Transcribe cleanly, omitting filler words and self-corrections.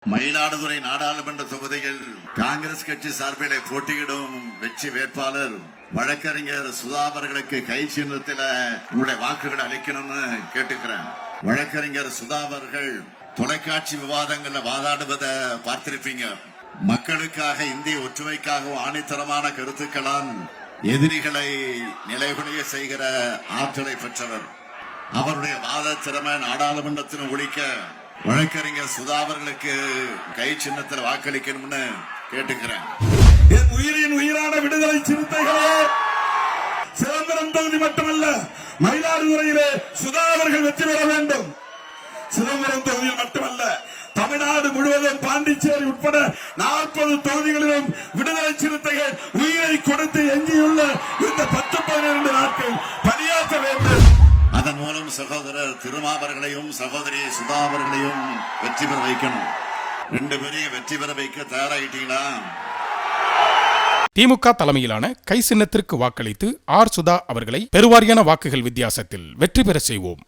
மயிலாடுதுறை நாடாளுமன்ற தொகுதியில் காங்கிரஸ் கட்சி சார்பிலே போட்டியிடும் வெற்றி வேட்பாளர் வழக்கறிஞர் சுதா அவர்களுக்கு கை சின்னத்தில் உங்களுடைய வாக்குகள் அளிக்கணும்னு கேட்டுக்கிறேன். வழக்கறிஞர் சுதா அவர்கள் தொலைக்காட்சி விவாதங்கள்ல வாதாடுவதை பார்த்திருப்பீங்க. மக்களுக்காக, இந்திய ஒற்றுமைக்காகவும் ஆணித்தரமான கருத்துக்களால் எதிரிகளை நிலைகுலைய செய்கிற ஆற்றலை பெற்றவர். அவருடைய வாத திறமை நாடாளுமன்றத்திலும் ஒழிக்க வழக்கறிஞர் சுதா அவர்களுக்கு கை சின்னத்தில் வாக்களிக்கணும்னு கேட்டுக்கிறேன். என் உயிரின் உயிரான விடுதலை சிறுத்தைகளே, சிதம்பரம் தொகுதி மட்டுமல்ல, மயிலாடுதுறையிலே சுதா அவர்கள் வெற்றி பெற வேண்டும். சிதம்பரம் தொகுதியில் மட்டுமல்ல, தமிழ்நாடு முழுவதும் பாண்டிச்சேரி உட்பட 40 தொகுதிகளிலும் விடுதலை சிறுத்தைகள் உயிரை கொடுத்து எஞ்சியுள்ள இந்த 10-12 நாட்கள் பணியாற்ற வேண்டும். அதன் மூலம் சகோதரர் திருமாவர்களையும் சகோதரி சுதா அவர்களையும் வெற்றி பெற வைக்கணும். 2 பேரையும் வெற்றி பெற வைக்க தயாராகிட்டீங்களா? திமுக தலைமையிலான கை சின்னத்திற்கு வாக்களித்து சுதா அவர்களை பெருவாரியான வாக்குகள் வித்தியாசத்தில் வெற்றி பெற செய்வோம்.